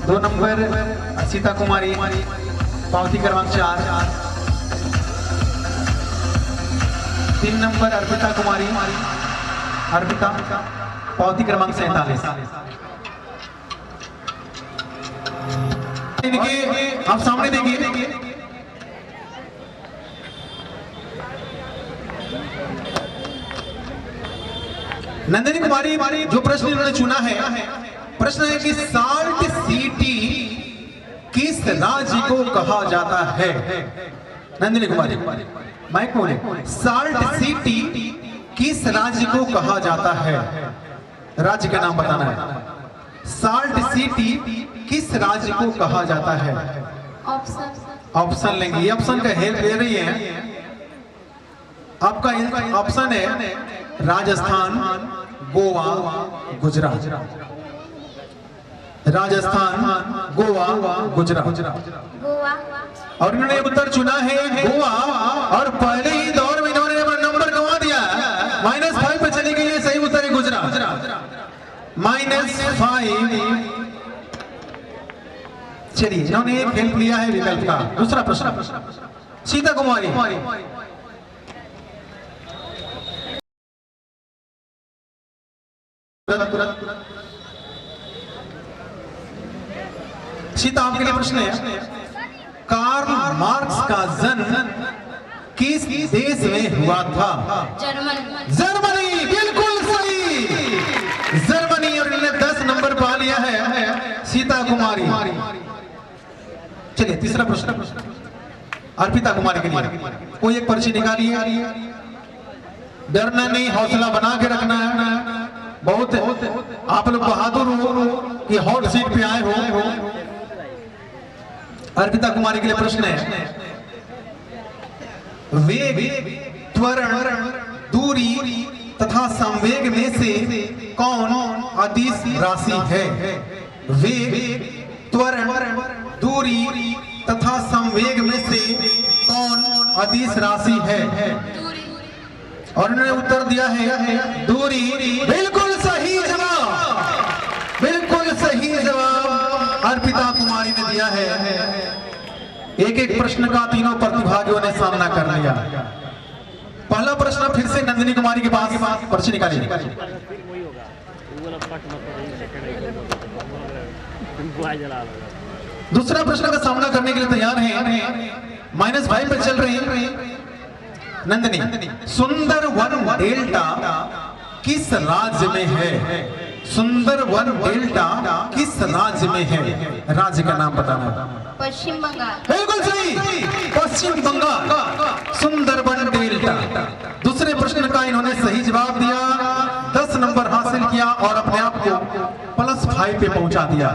2 number Sita कुमारी, पावती क्रमांक 4। 3 number Arpita कुमारी, अर्पिता, पावती क्रमांक 47। आप सामने देखिए, नंदिनी कुमारी जो प्रश्न इन्होंने चुना है, प्रश्न है कि साल्ट सिटी किस राज्य को कहा जाता है? नंदिनी कुमारी माइक बोले, साल्ट सिटी किस राज्य को कहा जाता है? राज्य का नाम बताना है। साल्ट सिटी किस राज्य को कहा जाता है? ऑप्शन लेंगे। ये ऑप्शन का हेल्प ले रही है। आपका ऑप्शन है राजस्थान, गोवा, गुजरात। राजस्थान, गोवा, गुजरात। और इन्होंने उत्तर चुना है गोवा, और पहले ही दौर में इन्होंने नंबर गंवा दिया। -5 पे चली गई है। सही उत्तर है गुजरात, -5। चलिए, इन्होंने एक हेल्प लिया है विकल्प का। दूसरा प्रश्न, सीता कुमारी, सीता आपके लिए प्रश्न है, कार्ल मार्क्स का जन्म किस देश में हुआ था? जर्मनी, बिल्कुल सही, जर्मनी। और इन्होंने 10 नंबर पा लिया है सीता कुमारी। चलिए, तीसरा प्रश्न अर्पिता कुमारी के लिए। कोई एक पर्ची निकालिए। डरना नहीं, हौसला बना के रखना है। बहुत आप लोग बहादुर हो कि हॉट सीट पे आए हो। अर्पिता कुमारी के लिए प्रश्न है, वेग, त्वरण, दूरी तथा संवेग में से कौन अदिश राशि है? वेग, त्वरण, दूरी तथा संवेग में से कौन अदिश राशि है? और उन्होंने उत्तर दिया है दूरी। बिल्कुल सही जवाब, बिल्कुल सही जवाब अर्पिता कुमारी ने दिया है। एक प्रश्न का तीनों प्रतिभागियों ने सामना कर लिया। पहला प्रश्न फिर से नंदिनी कुमारी के पास पर्ची निकालिए। दूसरा प्रश्न का सामना करने के लिए तैयार है। -5 पे चल रही है नंदिनी। सुंदरवन डेल्टा किस राज्य में है? सुंदरवन डेल्टा किस राज्य में है? राज्य का नाम बताना। पश्चिम बंगाल, बिल्कुल सही, पश्चिम बंगाल, सुंदरवन डेल्टा। दूसरे प्रश्न का इन्होंने सही जवाब दिया, 10 नंबर हासिल किया और अपने आप को +5 पे पहुंचा दिया।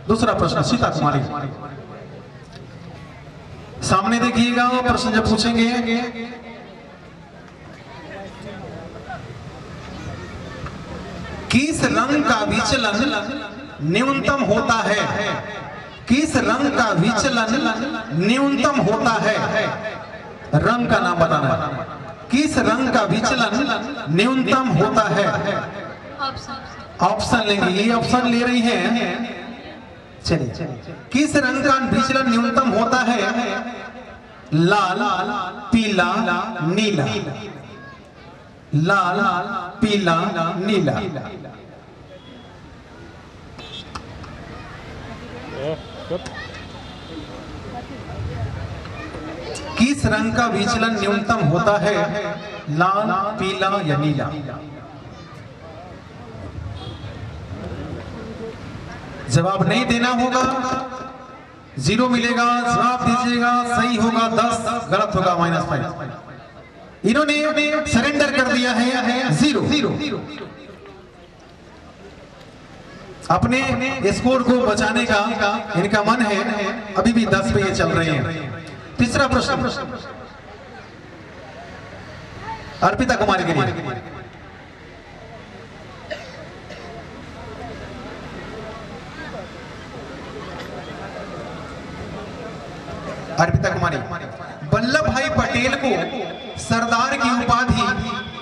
दूसरा प्रश्न सीता कुमारी, सामने देखिएगा। प्रश्न जब पूछेंगे, किस रंग का विचलन न्यूनतम होता है? किस रंग का विचलन न्यूनतम होता है? रंग का नाम बताना है। किस रंग का विचलन न्यूनतम होता है? ऑप्शन लेंगे। ये ऑप्शन ले रही है। चलिए, किस रंग का विचलन न्यूनतम होता है? लाल, पीला, नीला। लाल, पीला, नीला। किस रंग का विचलन न्यूनतम होता है? लाल, पीला या नीला? जवाब नहीं देना होगा, 0 मिलेगा। जवाब दीजिएगा, सही होगा 10, गलत होगा -5। इन्होंने सरेंडर कर दिया है 0। अपने स्कोर को बचाने का इनका मन है। अभी भी 10 पे ये चल रहे हैं। तीसरा प्रश्न अर्पिता कुमारी के लिए। अर्पिता कुमारी, वल्लभ भाई पटेल को सरदार की उपाधि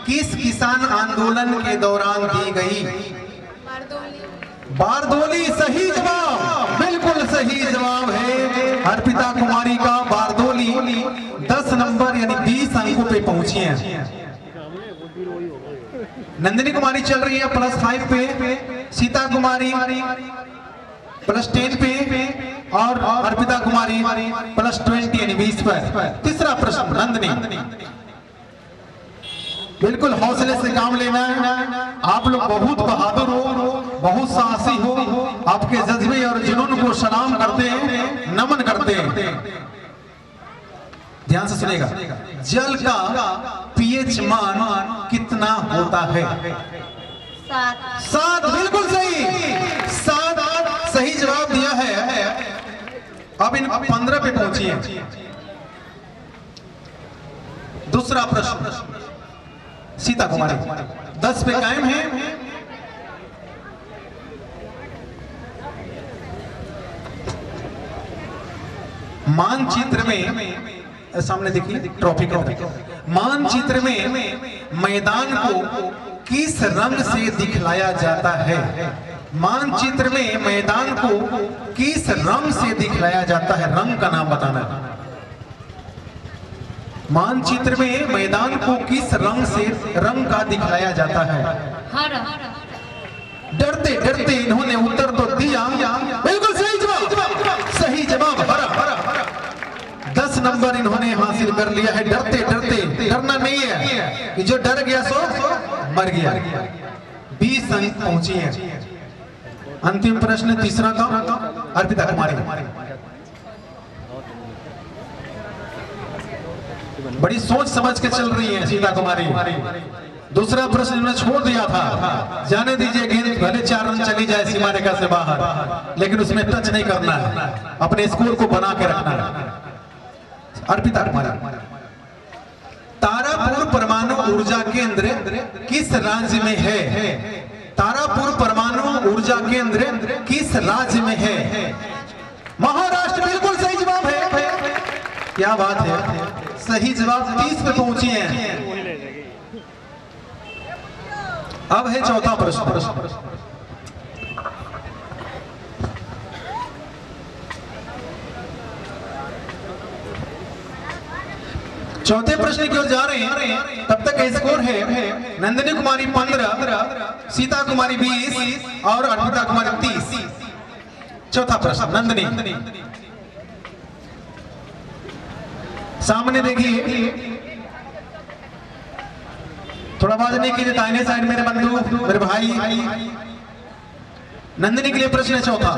किस किसान आंदोलन के दौरान दी गई? बारदोली सही जवाब, बिल्कुल सही जवाब है अर्पिता कुमारी का। बारदोली 10 नंबर यानी 20 अंकों पे पहुंची हैं। नंदिनी कुमारी चल रही है +5 पे, सीता कुमारी +10 पे और अर्पिता कुमारी +20 यानी 20 पर। तीसरा प्रश्न नंदिनी, बिल्कुल हौसले से काम लेना है। आप लोग बहुत बहादुर हो, बहुत साहसी हो, आपके जज्बे और जुनून को सलाम करते हैं, नमन करते हैं। ध्यान से सुनेगा। जल का पीएच मान कितना होता है? 7। बिल्कुल सही, 7 सही जवाब दिया है। अब इन 15 पे पहुंची है। दूसरा प्रश्न सीता कुमारी 10 पे कायम है। मानचित्र में सामने देखिए ट्रॉफी का मानचित्र में मैदान को किस रंग से दिखलाया जाता है? मानचित्र में मैदान को किस रंग से दिखलाया जाता है? रंग का नाम बताना है। मानचित्र में मैदान को किस रंग का दिखलाया जाता है? हरा। डरते डरते इन्होंने उत्तर तो दिया, बिल्कुल सही जवाब, सही जवाब हरा। 10 नंबर इन्होंने हासिल कर लिया है। डरते डरते, डरना नहीं है कि जो डर गया सो मर गया। 20 अंक पहुंची है। अंतिम प्रश्न तीसरा का अर्पिता कुमारी, बड़ी सोच समझ के चल रही है सीता कुमारी। दूसरा प्रश्न इन्होंने छोड़ दिया था, जाने दीजिए गेंद भले 4 रन चली जाए सीमा रेखा से बाहर, लेकिन उसमें टच नहीं करना है, अपने स्कोर को बना के रखना है। अर्पिता कुमारी, तारापुर परमाणु ऊर्जा केंद्र किस राज्य में है? तारापुर परमाणु ऊर्जा केंद्र किस राज्य में है? महाराष्ट्र। बिल्कुल सही जवाब है। क्या बात है, सही जवाब 30 पे पहुंची हैं। अब है चौथा प्रश्न। चौथे प्रश्न की ओर जा रहे हैं। तब तक स्कोर है नंदिनी कुमारी 15, सीता कुमारी 20 और अर्पिता कुमारी 30। चौथा प्रश्न नंदिनी, सामने देखिए, थोड़ा आवाज नहीं कीजिए, दाहिने साइड मेरे बंधु, मेरे भाई। नंदिनी के लिए प्रश्न है चौथा।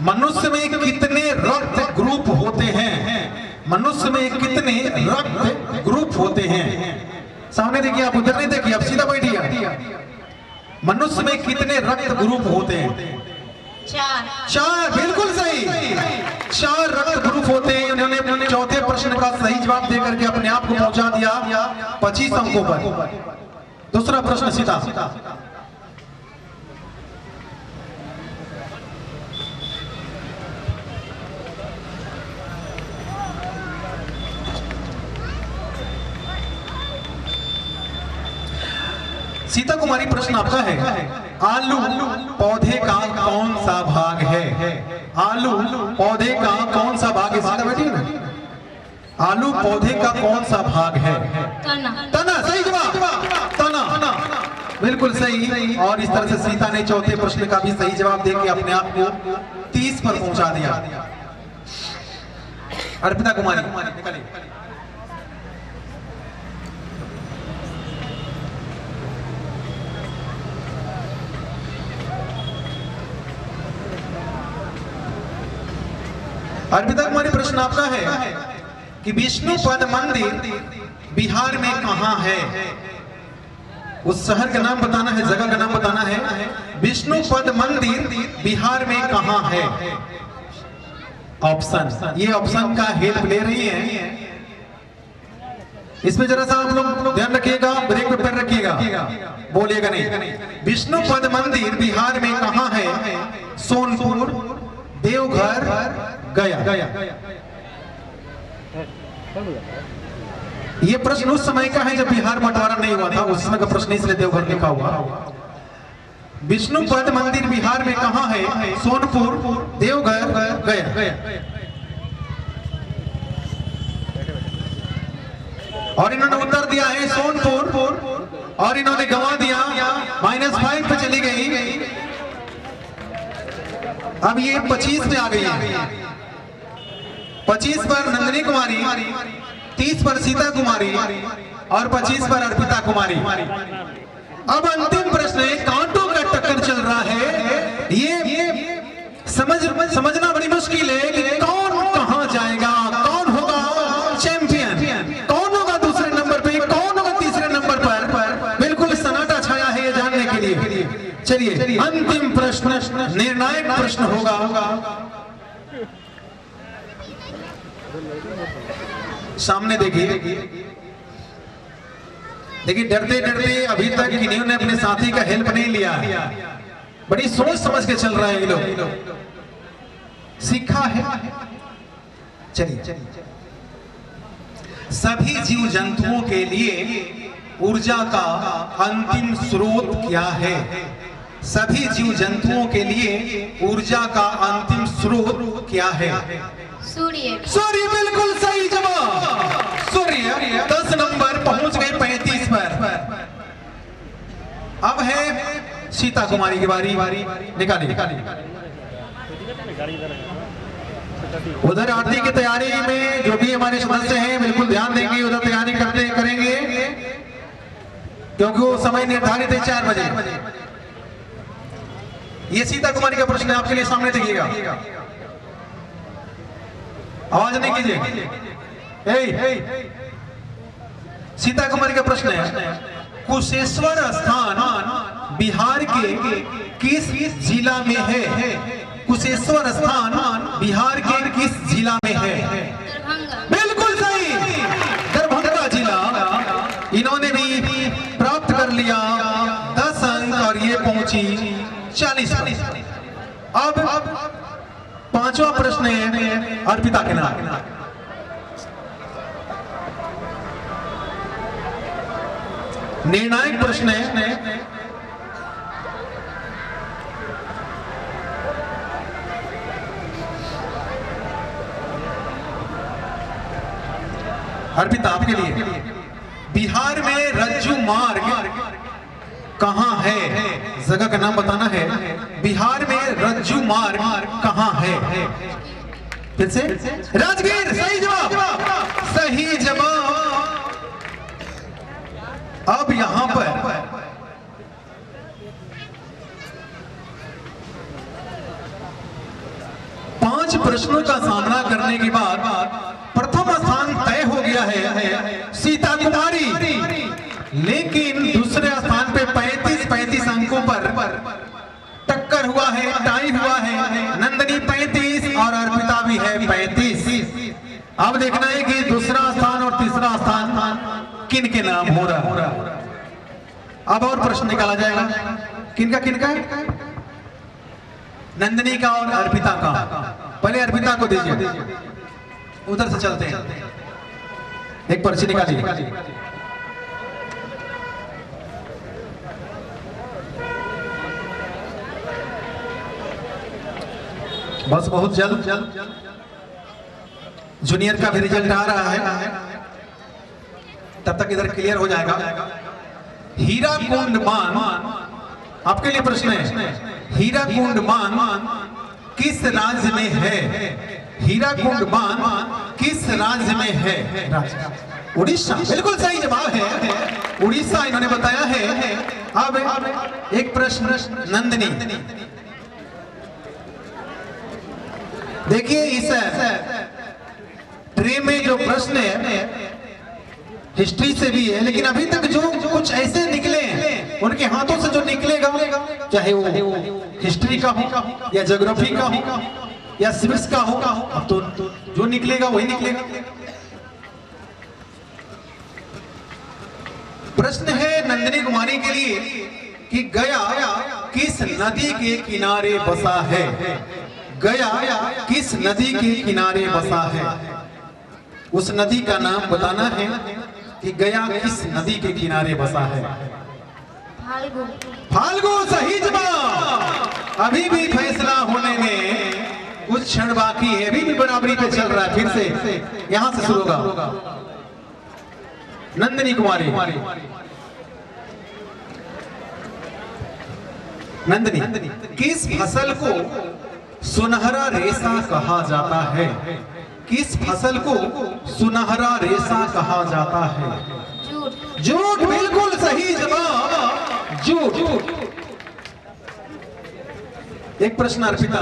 मनुष्य में कितने रक्त ग्रुप होते हैं? मनुष्य में कितने रक्त ग्रुप होते हैं? सामने देखिए, आप उधर नहीं देखिए, आप सीधा बैठिए। मनुष्य में कितने रक्त ग्रुप होते हैं? 4। बिल्कुल सही, 4 रक्त ग्रुप होते हैं। उन्होंने चौथे प्रश्न का सही जवाब देकर के अपने आप को पहुंचा दिया 25 अंकों पर। दूसरा प्रश्न सीता, सीता कुमारी प्रश्न आपका है। आलू पौधे का कौन सा भाग है? आलू पौधे का कौन सा भाग है? सीता बैठी ना, आलू पौधे का कौन सा भाग है? तना। सही जवाब, तना। बिल्कुल सही। और इस तरह से सीता ने चौथे प्रश्न का भी सही जवाब देकर अपने आप को 30 पर पहुंचा दिया। अर्पिता कुमारी, अर्पिता कुमारी प्रश्न आपका है कि विष्णुपद मंदिर बिहार में कहां है? उस शहर का नाम बताना है, जगह का नाम बताना है। विष्णुपद मंदिर बिहार में कहां है? ऑप्शन, ये ऑप्शन का हेल्प ले रही है। इसमें जरा सा आप लोग ध्यान रखिएगा, ब्रेक पे पैर रखिएगा, बोलिएगा नहीं। विष्णुपद मंदिर बिहार में कहां है? सोनपुर, देवघर, गया। ये प्रश्न उस समय का है जब बिहार बंटवारा नहीं हुआ था, उस समय का प्रश्न इसलिए देवघर लिखा हुआ। विष्णुपद मंदिर बिहार में कहाँ है? सोनपुर, देवघर, गया। और इन्होंने उत्तर दिया है सोनपुर और इन्होंने गंवा दिया, -5 पे चली गई। अब ये 25 में आ गई है। 25 पर नंदिनी कुमारी, 30 पर सीता कुमारी और 25 पर अर्पिता कुमारी। अब अंतिम प्रश्न है, कांटों का टक्कर चल रहा है। ये समझना बड़ी मुश्किल है कि कौन कहां जाएगा, कौन होगा चैंपियन, कौन होगा दूसरे नंबर पे, कौन होगा तीसरे नंबर पर। बिल्कुल सन्नाटा छाया है ये जानने के लिए। चलिए अंतिम प्रश्न, निर्णायक प्रश्न होगा। सामने देखिए, डरते डरते अभी तक किन्हीं ने अपने साथी का हेल्प नहीं लिया। बड़ी सोच समझ के चल रहे हैं ये लोग, सीखा है। चलिए, सभी जीव जंतुओं के लिए ऊर्जा का अंतिम स्रोत क्या है? सभी जीव जंतुओं के लिए ऊर्जा का अंतिम स्रोत क्या है? सूर्य। सूर्य, बिल्कुल सही जवाब। सूर्य 10 नंबर, पहुंच गए 35 पर। अब है सीता कुमारी की बारी। निकालिए। उधर आरती की तैयारी में जो भी हमारे सदस्य हैं बिल्कुल ध्यान देंगे, उधर तैयारी करेंगे क्योंकि वो समय निर्धारित है 4 बजे। ये सीता कुमारी का प्रश्न है आपके लिए, सामने देखिएगा, आवाज नहीं कीजिए। सीता कुमारी का प्रश्न है, कुशेश्वर स्थान बिहार के किस जिला में है? कुशेश्वर स्थान बिहार के किस जिला में है? बिल्कुल सही, दरभंगा जिला। इन्होंने भी प्राप्त कर लिया 10 अंक और ये पहुंची 40। अब 5वां प्रश्न है अर्पिता के नाम। निर्णायक प्रश्न है, अर्पिता आपके लिए, बिहार में रज्जू मार्ग कहां है? जगह का नाम बताना है। बिहार में रज्जू मार्ग कहां है? फिर से, राजगीर। सही जवाब, सही जवाब। अब यहां पर पांच प्रश्नों का सामना करने के बाद प्रथम स्थान तय हो गया है सीता कुमारी, लेकिन दूसरे स्थान पे 35 अंकों पर टक्कर हुआ है, टाई हुआ है। नंदिनी 35 और अर्पिता भी है 35। अब देखना है कि दूसरा स्थान और तीसरा स्थान किन के नाम हो रहा। अब और प्रश्न निकाला जाएगा, किनका है? नंदिनी का और अर्पिता का। पहले अर्पिता को दीजिए, उधर से चलते हैं। एक पर्ची निकालिए। बस बहुत जल्द जूनियर का भी रिजल्ट आ रहा है, तब तक इधर क्लियर हो जाएगा। हीराकुंड बांध, आपके लिए प्रश्न है, हीराकुंड बांध किस राज्य में है? हीराकुंड बांध किस राज्य में है? उड़ीसा। बिल्कुल सही जवाब है, उड़ीसा इन्होंने बताया है। अब एक प्रश्न नंदिनी, देखिए इस ट्रे में जो प्रश्न है हिस्ट्री से भी है, लेकिन अभी तक जो कुछ ऐसे निकले हैं उनके हाथों से जो निकलेगा, चाहे वो हिस्ट्री का हो या ज्योग्राफी का हो या सिविक्स का हो, अब तो जो निकलेगा वही निकलेगा। प्रश्न है नंदिनी कुमारी के लिए कि गया किस नदी के किनारे बसा है? गया किस नदी के किनारे बसा है? उस नदी का नाम बताना है कि गया किस नदी के किनारे बसा है। फाल्गु। फाल्गु सही जवाब। अभी भी फैसला होने में कुछ क्षण बाकी है, अभी भी बराबरी पे चल रहा है। फिर से यहां से शुरू होगा। नंदिनी कुमारी, नंदिनी, किस फसल को सुनहरा रेशा कहा जाता है? किस फसल को सुनहरा रेशा कहा जाता है? जूट। जूट बिल्कुल सही जवाब, जूट। एक प्रश्न अर्पिता,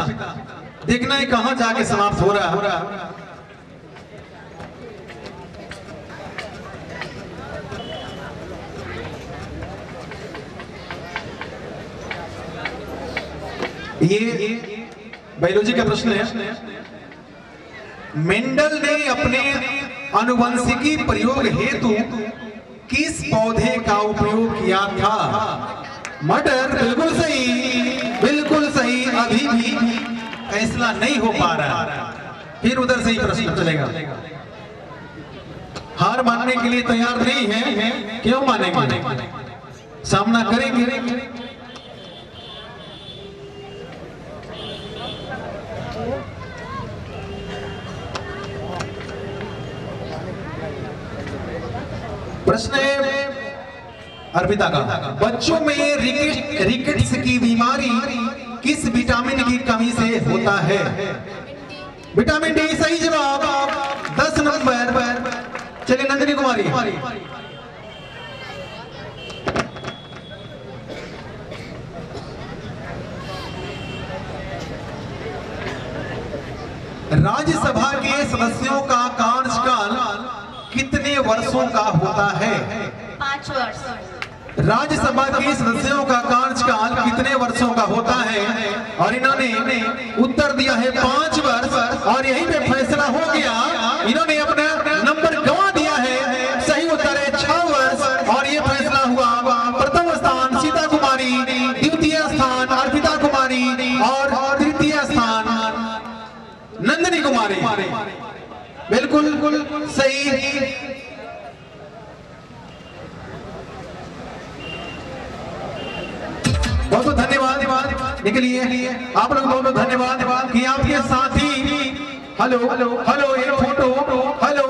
देखना है कहां जाके समाप्त हो रहा है। ये बायोलॉजी का प्रश्न है। मेंडल ने अपने आनुवंशिकी प्रयोग हेतु किस पौधे का उपयोग किया था? मटर बिल्कुल सही, बिल्कुल सही। अभी भी फैसला नहीं हो पा रहा, फिर उधर से ही प्रश्न चलेगा। हार मानने के लिए तैयार नहीं है, क्यों मानेंगे? सामना करेंगे। प्रश्न है अर्पिता का, बच्चों में रिकेट्स की बीमारी किस विटामिन की कमी से होता है? विटामिन डी सही जवाब। 10 नंबर पर। चलिए नंदिनी कुमारी, राज्यसभा के सदस्यों का कार्यकाल कितने वर्षों का होता है? 5 वर्ष। राज्यसभा के सदस्यों का कार्यकाल कितने वर्षों का होता है? और इन्होंने उत्तर दिया है 5 वर्ष, और यहीं पे फैसला हो गया। इन्होंने अपना नंबर गंवा दिया है। सही उत्तर है 6 वर्ष, और ये फैसला हुआ। प्रथम स्थान सीता कुमारी, द्वितीय स्थान अर्पिता कुमारी, और तृतीय स्थान नंदिनी कुमारी। बिल्कुल सही। बहुत बहुत धन्यवाद के लिए आप लोग, बहुत बहुत धन्यवाद कि आपके साथी। हेलो, एक फोटो। हेलो।